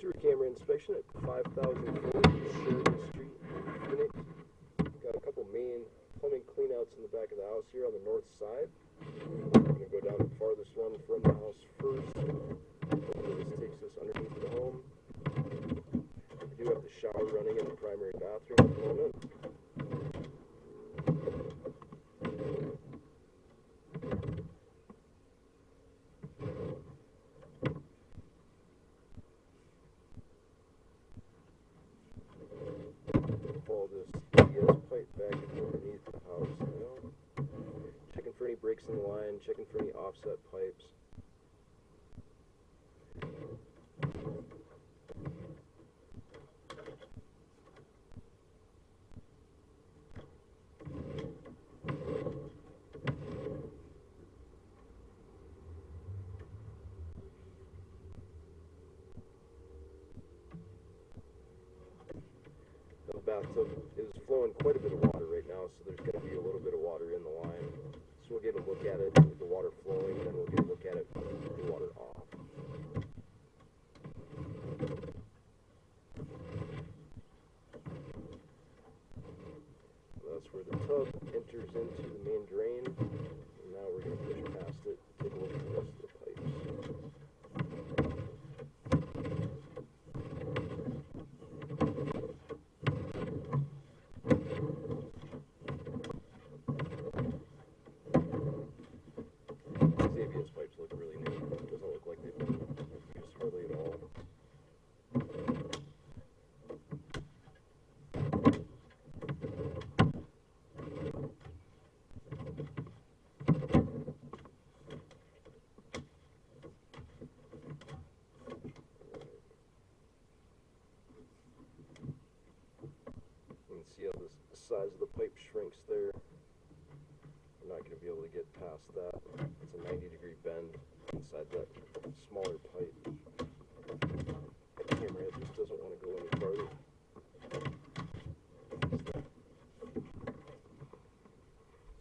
Sewer camera inspection at 5004 E Sheridan Street, Phoenix. Got a couple main plumbing cleanouts in the back of the house here on the north side. I'm going to go down the farthest one from the house first. This takes us underneath the home. We do have the shower running in the primary bathroom at the moment. Pull this ES pipe back underneath the house now. Checking for any breaks in the line, checking for any offset pipes. The bathtub is flowing quite a bit of water right now, so there's going to be a little bit of water in the line. So we'll get a look at it with the water flowing, and then we'll get a look at it with the water off. That's where the tub enters into the main drain. And now we're going to push past it, take a look at the rest of the pipes. These ABS pipes look really new. It doesn't look like they've been used hardly at all. You can see how the size of the pipe shrinks there. I'm not going to be able to get past that. It's a 90-degree bend inside that smaller pipe. The camera just doesn't want to go any farther.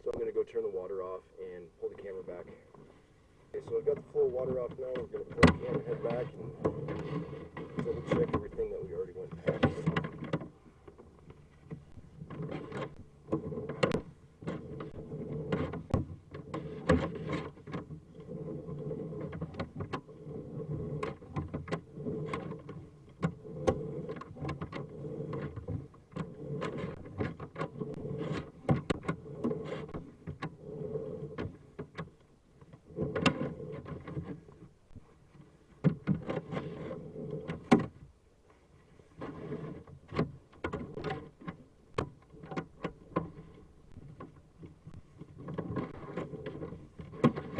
So I'm going to go turn the water off and pull the camera back. Okay, so I've got the flow of water off now. We're going to pull the camera head back and double check everything that we already went past.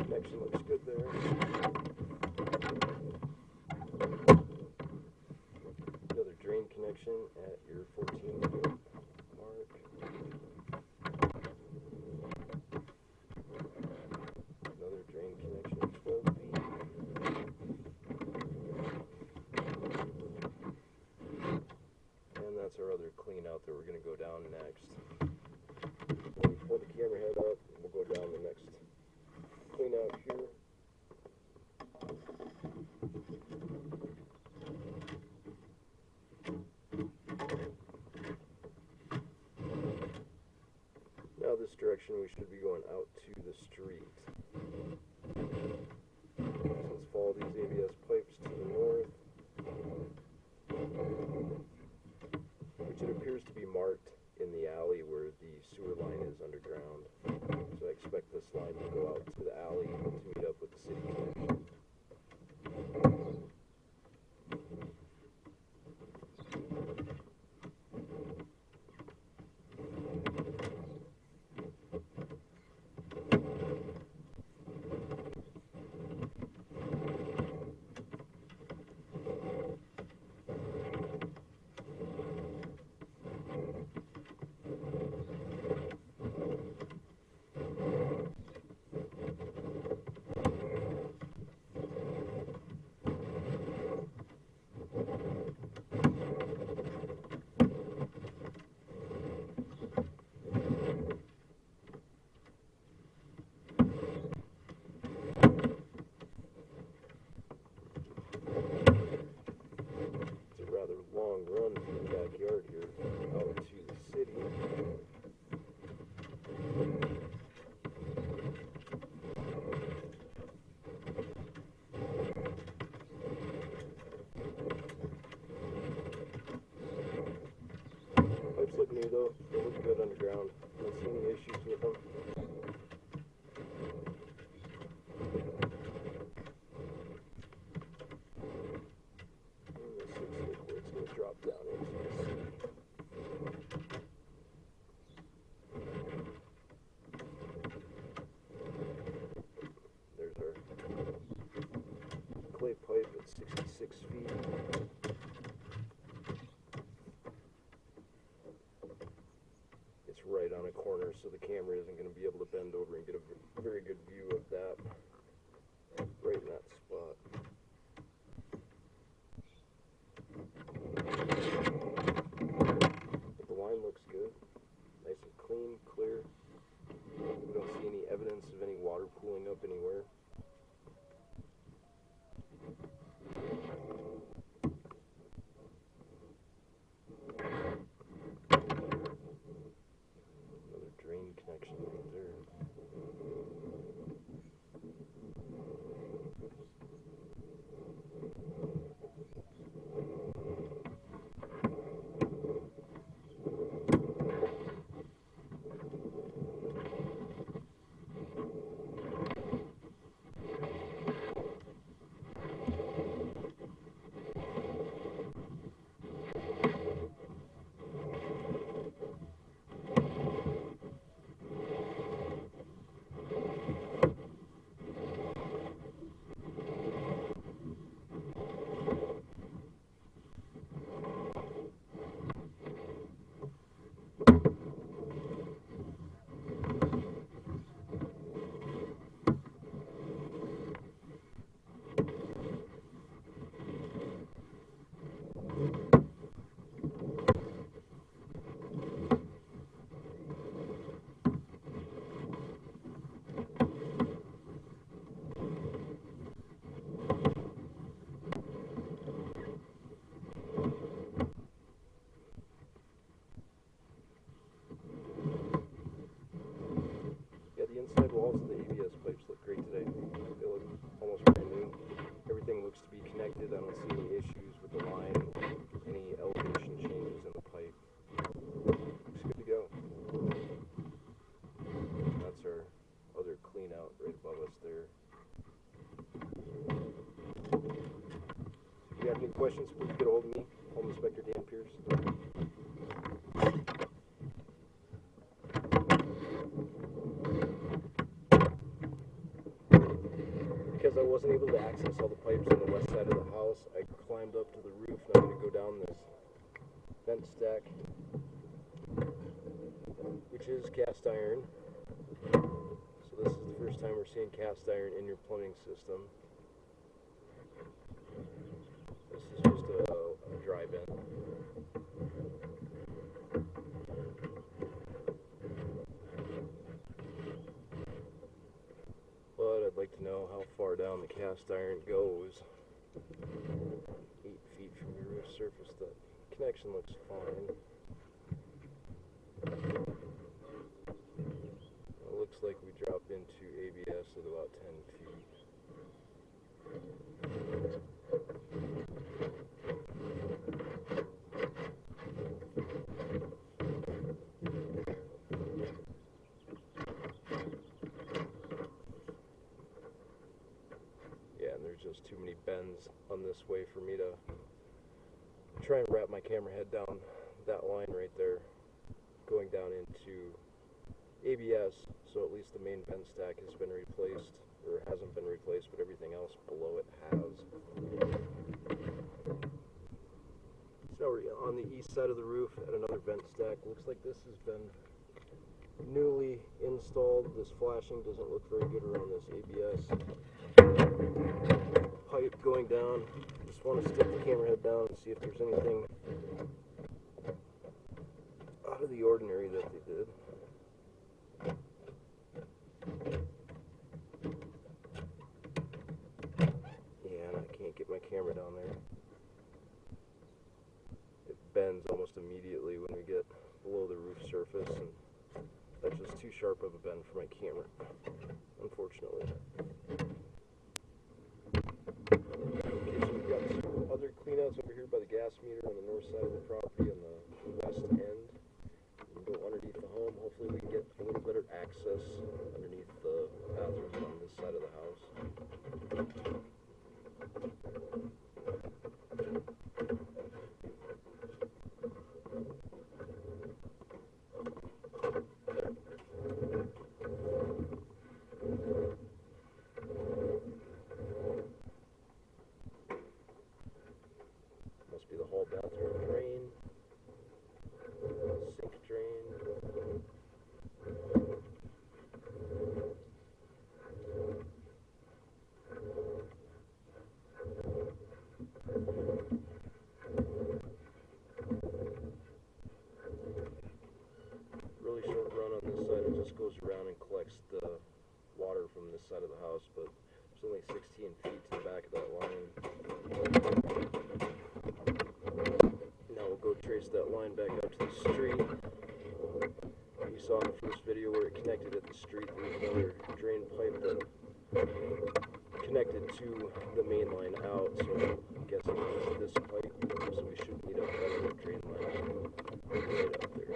Connection looks good there. Another drain connection at your 14-foot mark. Another drain connection at 12 feet. And that's our other clean out that we're going to go down next. When we pull the camera head up, we'll go down the next clean out here. Now this direction we should be going out to the street. Let's follow these ABS pipes to the north, which it appears to be marked in the alley where the sewer line is underground. So I expect this line to go out to the alley to meet up with the city connection. run from the backyard here out to the city. Pipes look new though, they look good underground. Don't see any issues with them. Drop down into the sea. There's our clay pipe at 66 feet. It's right on a corner, so the camera isn't going to be able to bend over and get a very good view of that right in that spot. Looks good, nice and clean, clear. We don't see any evidence of any water pooling up anywhere. Another drain connection right there. Inside walls of the ABS pipes look great today. They look almost brand new. Everything looks to be connected. I don't see any issues with the line, any elevation changes in the pipe. Looks good to go. That's our other clean out right above us there. If you have any questions, please get a hold of me, Home Inspector Dan Pierce. Because I wasn't able to access all the pipes on the west side of the house, I climbed up to the roof and I'm going to go down this vent stack, which is cast iron. So this is the first time we're seeing cast iron in your plumbing system. This is just a dry vent. But I'd like to know how far down the cast iron goes. 8 feet from your roof surface. The connection looks fine. It looks like we drop into ABS at about 10 feet. There's just too many bends on this way for me to try and wrap my camera head down that line right there, going down into ABS. So at least the main vent stack has been replaced, or hasn't been replaced, but everything else below it has. So we're on the east side of the roof at another vent stack. Looks like this has been newly installed. This flashing doesn't look very good around this ABS pipe going down. Just want to stick the camera head down and see if there's anything out of the ordinary that they did. Yeah, and I can't get my camera down there. It bends almost immediately when we get below the roof surface, and that's just too sharp of a bend for my camera, unfortunately. Okay, so we've got two other cleanouts over here by the gas meter on the north side of the property on the west end. We can go underneath the home. Hopefully we can get a little better access underneath the bathrooms on this side of the house. Must be the hall bathroom drain, sink drain. Really short run on this side. It just goes around and collects the water from this side of the house, but there's only 16 feet to the back of that line. Now we'll go trace that line back out to the street. You saw in the first video where it connected at the street. There's another drain pipe that connected to the main line out, so I'm guessing it's this pipe, so we should need a better drain line right up there.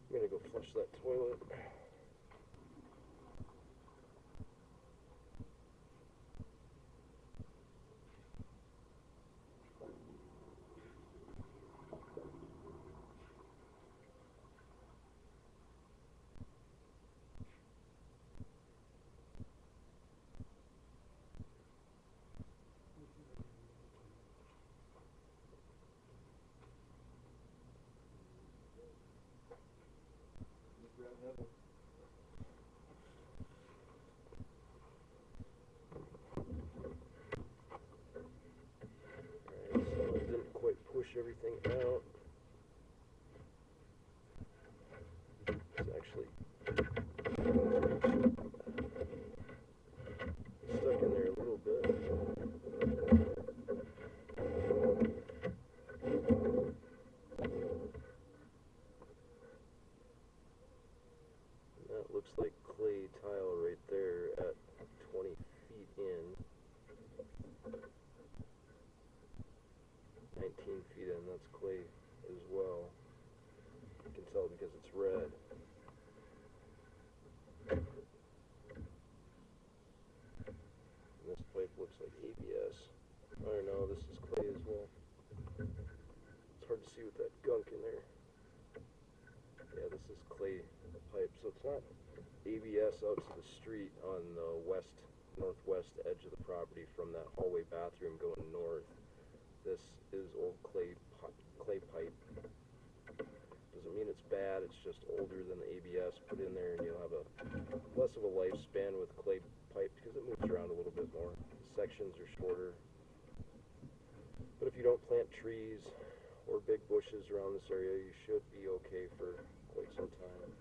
I'm gonna go flush that toilet. Alright, so I didn't quite push everything out. It's actually stuck in there a little bit. That looks like clay tile right there at 20 feet in. 19 feet in, that's clay as well. You can tell because it's red. And this pipe looks like ABS. I don't know, this is clay as well. It's hard to see with that gunk in there. Yeah, this is clay pipe, so it's not ABS out to the street on the northwest edge of the property from that hallway bathroom going north. This is old clay pipe. Doesn't mean it's bad, it's just older than the ABS put in there, and you'll have a less of a lifespan with clay pipe because it moves around a little bit more. The sections are shorter. But if you don't plant trees or big bushes around this area, you should be okay for quite some time.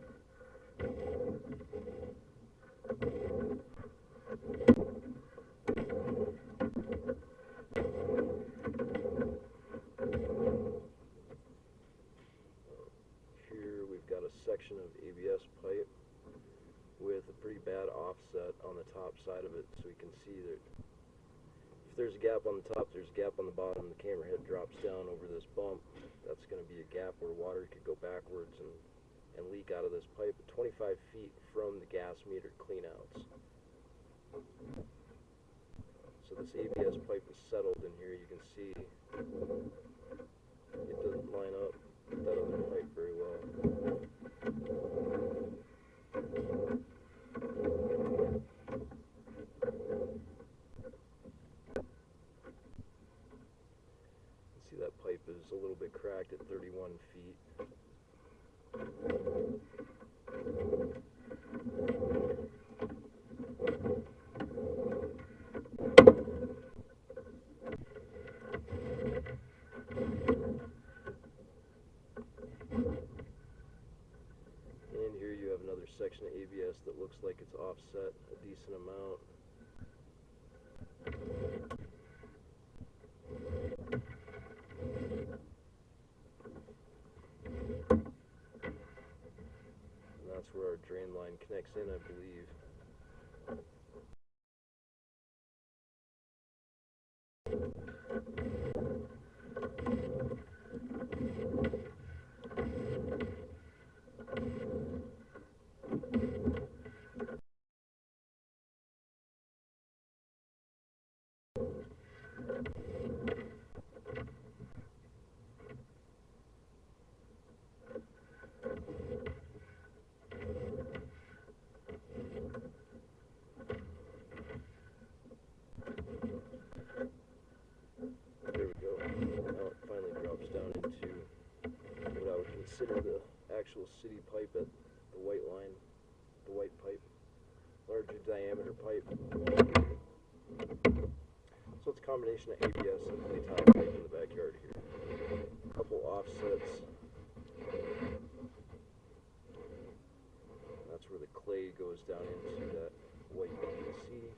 Here we've got a section of ABS pipe with a pretty bad offset on the top side of it, so you can see that if there's a gap on the top, there's a gap on the bottom. The camera head drops down over this bump. That's going to be a gap where water could go backwards and leak out of this pipe at 25 feet from the gas meter cleanouts. So this ABS pipe is settled in here. You can see it doesn't line up with that other pipe very well. See, that pipe is a little bit cracked at 31 feet. looks like it's offset a decent amount. And that's where our drain line connects in, I believe. There we go. Now it finally drops down into what I would consider the actual city pipe at the white line, the white pipe, larger diameter pipe. So it's a combination of ABS and clay tile pipe in the backyard here. A couple offsets. That's where the clay goes down into that white PVC.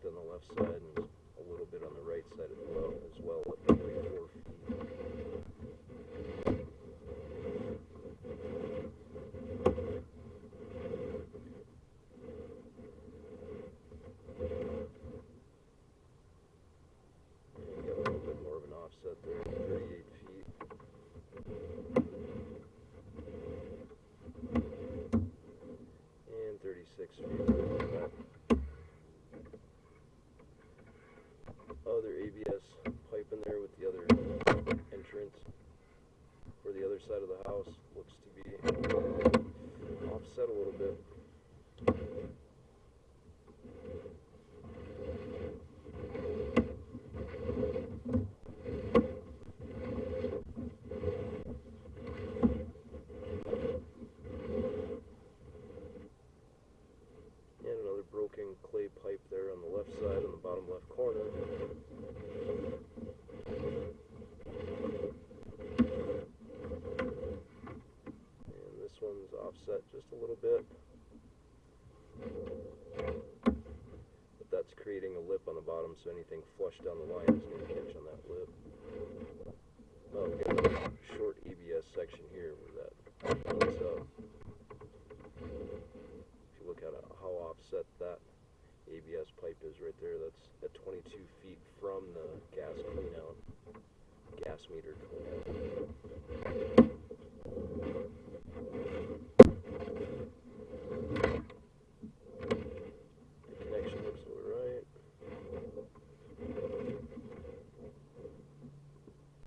On the left side and a little bit on the right side as well at probably 4 feet. And you got a little bit more of an offset there, 38 feet. And 36 feet. Other ABS pipe in there with the other entrance for the other side of the house looks to be offset a little bit. And another broken clay pipe there on the left side on the bottom left corner. And this one's offset just a little bit. But that's creating a lip on the bottom, so anything flush down the line is going to catch on that lip. Oh, we got a short ABS section here where that looks up. If you look at how offset that ABS pipe is right there, that's at 22 feet from the gas cleanout, gas meter cleanout. The connection looks alright.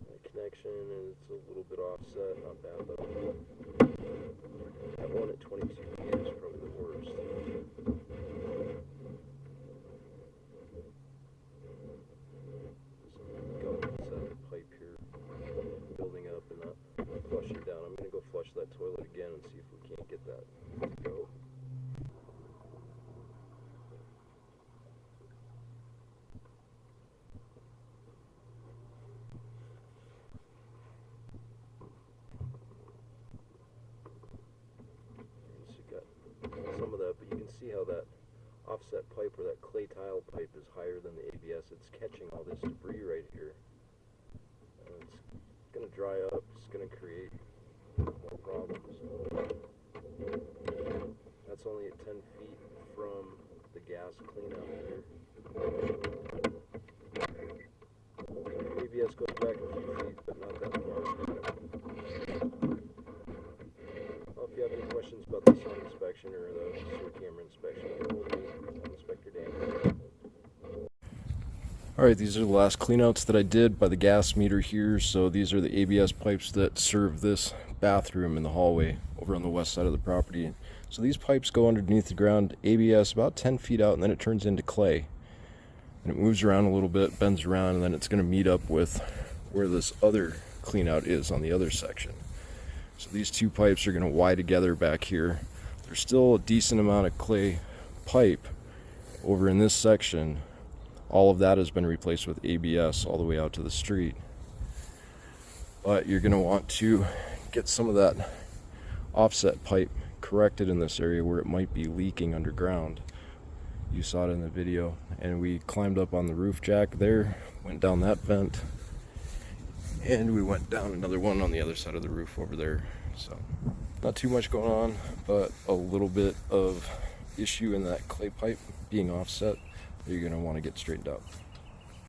The connection is a little bit offset, not bad though. That one at 22 feet is probably the worst. That toilet again and see if we can't get that to go. So you got some of that, but you can see how that offset pipe or that clay tile pipe is higher than the ABS. It's catching all this debris right here. And it's going to dry up. It's going to create more problems. That's only at 10 feet from the gas cleanout here. ABS goes back a few feet, but not that far. Well, if you have any questions about the sound inspection or the sewer camera inspection, we'll do Inspector Dan. Alright, these are the last cleanouts that I did by the gas meter here. So these are the ABS pipes that serve this bathroom in the hallway over on the west side of the property. So these pipes go underneath the ground, ABS about 10 feet out, and then it turns into clay. And it moves around a little bit, bends around, and then it's going to meet up with where this other cleanout is on the other section. So these two pipes are going to Y together back here. there's still a decent amount of clay pipe over in this section. All of that has been replaced with ABS all the way out to the street. But you're going to want to get some of that offset pipe corrected in this area where it might be leaking underground. You saw it in the video, and we climbed up on the roof jack there, went down that vent, and we went down another one on the other side of the roof over there. So not too much going on, but a little bit of issue in that clay pipe being offset that you're going to want to get straightened out.